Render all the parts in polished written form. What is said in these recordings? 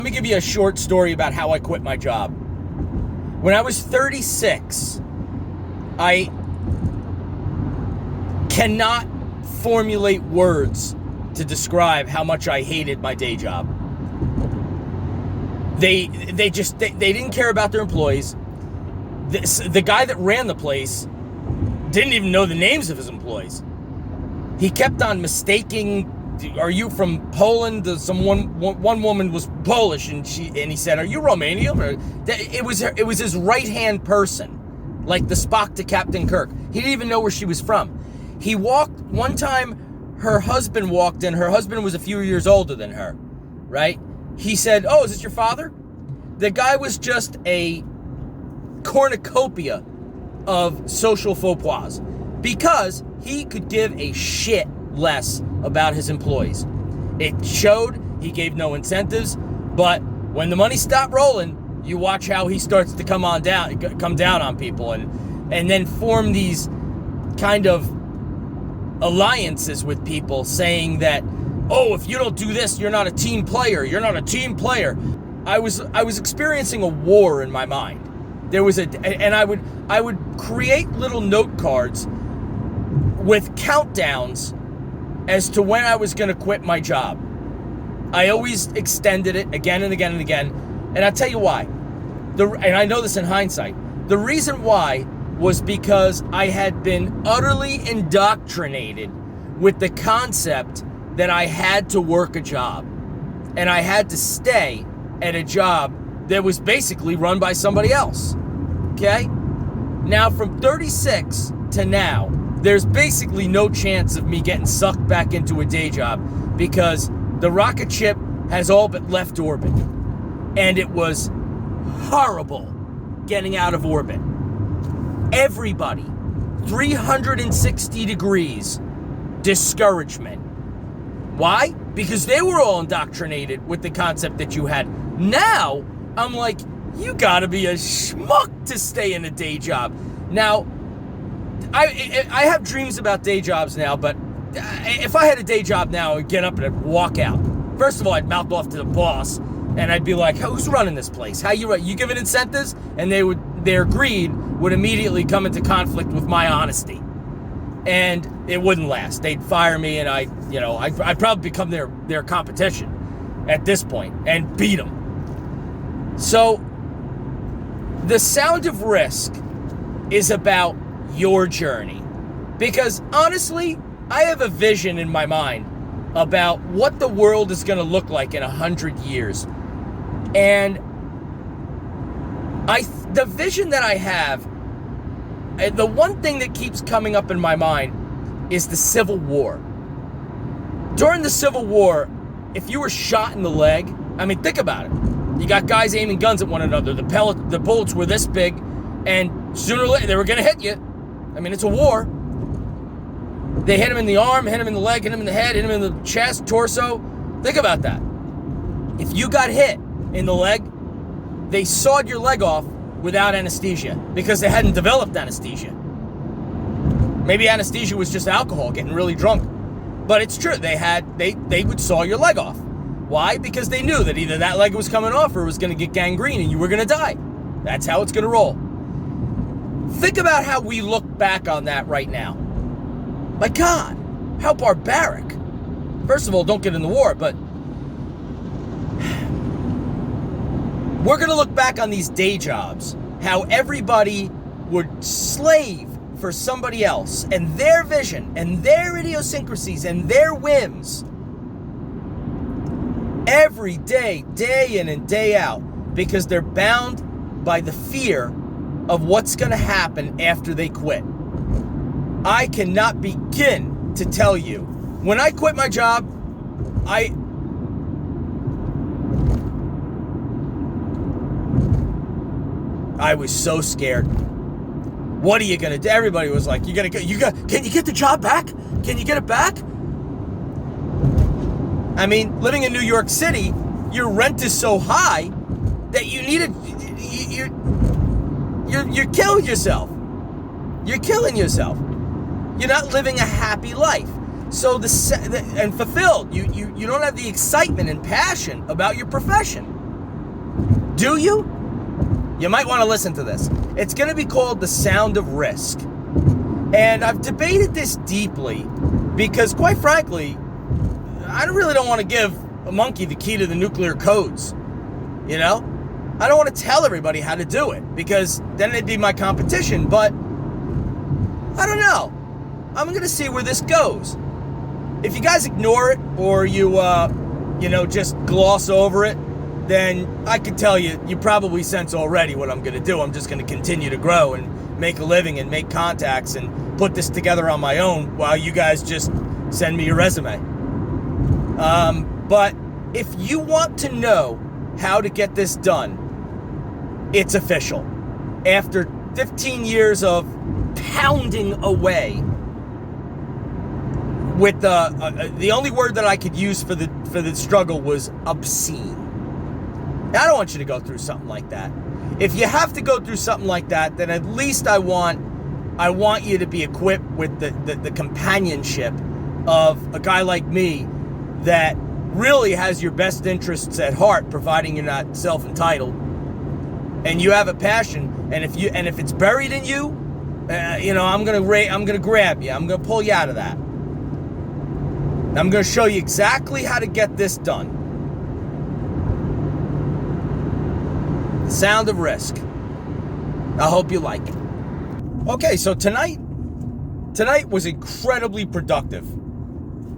Let me give you a short story about how I quit my job. When I was 36, I cannot formulate words to describe how much I hated my day job. They didn't care about their employees. The guy that ran the place didn't even know the names of his employees. He kept on mistaking, are you from Poland? One woman was Polish, and he said, are you Romanian? It was his right-hand person, like the Spock to Captain Kirk. He didn't even know where she was from. He walked, one time her husband walked in. Her husband was a few years older than her, right? He said, oh, is this your father? The guy was just a cornucopia of social faux pas because he could give a shit less about his employees. It showed. He gave no incentives, but when the money stopped rolling, you watch how he starts to come down on people and then form these kind of alliances with people, saying that, oh, if you don't do this, you're not a team player. You're not a team player. I was experiencing a war in my mind. And I would create little note cards with countdowns as to when I was going to quit my job. I always extended it again and again and again. And I'll tell you why. And I know this in hindsight. The reason why was because I had been utterly indoctrinated with the concept that I had to work a job. And I had to stay at a job that was basically run by somebody else. Okay? Now, from 36 to now, there's basically no chance of me getting sucked back into a day job because the rocket ship has all but left orbit. And it was horrible getting out of orbit. Everybody, 360 degrees, discouragement. Why? Because they were all indoctrinated with the concept that you had. Now, I'm like, you gotta be a schmuck to stay in a day job. Now, I have dreams about day jobs now, but if I had a day job now, I'd get up and I'd walk out. First of all, I'd mouth off to the boss, and I'd be like, who's running this place? How you run? You giving incentives? And their greed would immediately come into conflict with my honesty. And it wouldn't last. They'd fire me, and I'd probably become their competition at this point and beat them. So, the Sound of Risk is about your journey. Because honestly, I have a vision in my mind about what the world is going to look like in 100 years. And the vision that I have, the one thing that keeps coming up in my mind is the Civil War. During the Civil War, if you were shot in the leg, I mean, think about it. You got guys aiming guns at one another. The bullets were this big, and sooner or later, they were going to hit you. I mean, it's a war. They hit him in the arm, hit him in the leg, hit him in the head, hit him in the chest, torso. Think about that. If you got hit in the leg, they sawed your leg off without anesthesia because they hadn't developed anesthesia. Maybe anesthesia was just alcohol, getting really drunk. But it's true, they would saw your leg off. Why? Because they knew that either that leg was coming off or it was going to get gangrene and you were going to die. That's how it's going to roll. Think about how we look back on that right now. My God, how barbaric. First of all, don't get in the war, but we're going to look back on these day jobs, how everybody would slave for somebody else and their vision and their idiosyncrasies and their whims every day, day in and day out, because they're bound by the fear of what's going to happen after they quit. I cannot begin to tell you. When I quit my job, I was so scared. What are you gonna do? Everybody was like, can you get the job back? Can you get it back? I mean, living in New York City, your rent is so high that you're killing yourself. You're killing yourself. You're not living a happy life. So and fulfilled. You don't have the excitement and passion about your profession. Do you? You might want to listen to this. It's going to be called The Sound of Risk. And I've debated this deeply because, quite frankly, I really don't want to give a monkey the key to the nuclear codes. You know? I don't want to tell everybody how to do it because then it'd be my competition. But I don't know. I'm going to see where this goes. If you guys ignore it or you just gloss over it, then I can tell you probably sense already what I'm going to do. I'm just going to continue to grow and make a living and make contacts and put this together on my own while you guys just send me your resume. But if you want to know how to get this done, it's official. After 15 years of pounding away with the only word that I could use for the struggle was obscene. I don't want you to go through something like that. If you have to go through something like that, then at least I want you to be equipped with the companionship of a guy like me that really has your best interests at heart, providing you're not self-entitled and you have a passion. And if it's buried in you, I'm gonna grab you. I'm gonna pull you out of that. I'm gonna show you exactly how to get this done. The Sound of Risk. I hope you like it. Okay, so tonight was incredibly productive.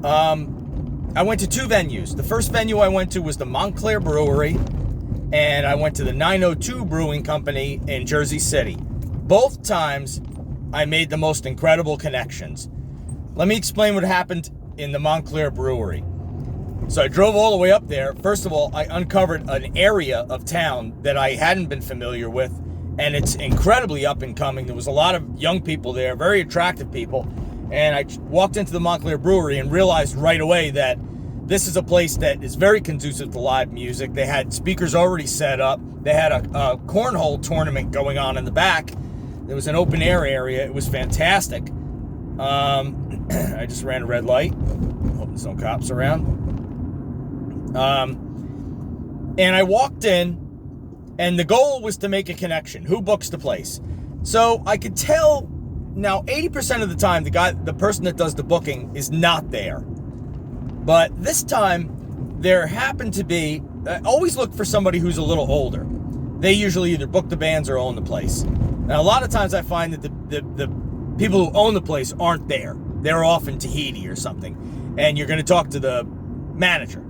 I went to two venues. The first venue I went to was the Montclair Brewery, and I went to the 902 Brewing Company in Jersey City. Both times, I made the most incredible connections. Let me explain what happened in the Montclair Brewery. So I drove all the way up there. First of all, I uncovered an area of town that I hadn't been familiar with, and it's incredibly up and coming. There was a lot of young people there, very attractive people, and I walked into the Montclair Brewery and realized right away that this is a place that is very conducive to live music. They had speakers already set up. They had a cornhole tournament going on in the back. There was an open air area. It was fantastic. I just ran a red light. Hope there's no cops around. And I walked in, and the goal was to make a connection. Who books the place? So I could tell now 80% of the time the person that does the booking is not there. But this time there happened to be, always look for somebody who's a little older. They usually either book the bands or own the place. Now a lot of times I find that the people who own the place aren't there. They're off in Tahiti or something. And you're going to talk to the manager,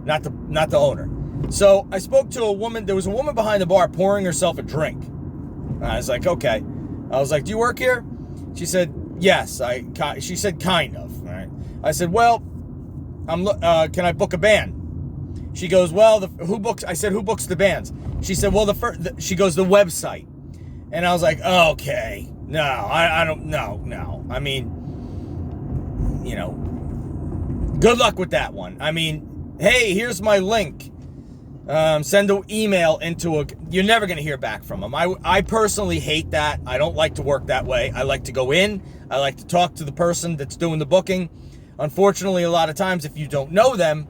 not the owner. So I spoke to a woman. There was a woman behind the bar pouring herself a drink. I was like, okay. I was like, do you work here? She said, yes. She said, kind of. All right. I said, well, can I book a band? She goes, well, who books? I said, who books the bands? She said, well, she goes, the website. And I was like, okay, no, I don't, no. I mean, good luck with that one. I mean, hey, here's my link. Send an email you're never going to hear back from them. I personally hate that. I don't like to work that way. I like to go in. I like to talk to the person that's doing the booking. Unfortunately, a lot of times, if you don't know them,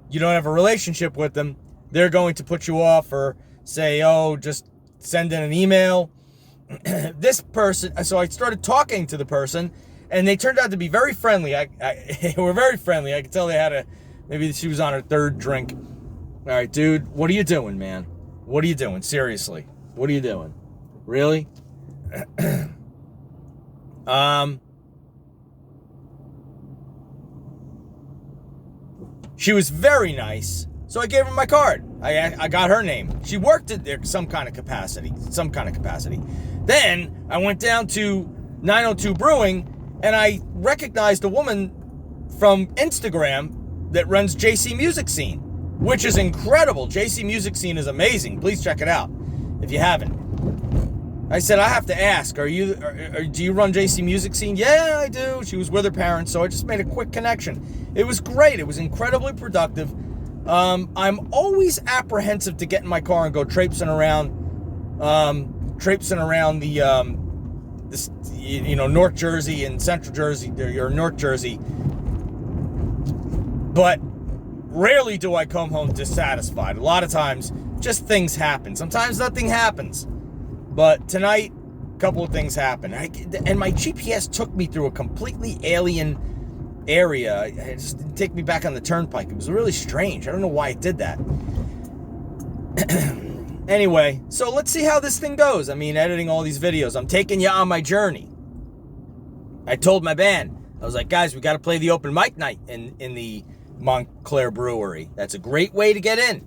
you don't have a relationship with them, they're going to put you off or say, oh, just send in an email. This person, so I started talking to the person, and they turned out to be very friendly. They were very friendly. I could tell maybe she was on her third drink. All right, dude, what are you doing, man? What are you doing? Seriously, what are you doing? Really? She was very nice, so I gave her my card. I got her name. She worked at there some kind of capacity. Then I went down to 902 Brewing, and I recognized a woman from Instagram that runs JC Music Scene, which is incredible. JC Music Scene is amazing. Please check it out if you haven't. I said, I have to ask, do you run JC Music Scene? Yeah, I do. She was with her parents, so I just made a quick connection. It was great. It was incredibly productive. I'm always apprehensive to get in my car and go traipsing around the North Jersey and Central Jersey, or North Jersey. But rarely do I come home dissatisfied. A lot of times, just things happen. Sometimes nothing happens. But tonight, a couple of things happened. And my GPS took me through a completely alien area. It just didn't take me back on the turnpike. It was really strange. I don't know why it did that. Anyway, so let's see how this thing goes. I mean, editing all these videos. I'm taking you on my journey. I told my band, I was like, guys, we got to play the open mic night in the Montclair Brewery. That's a great way to get in.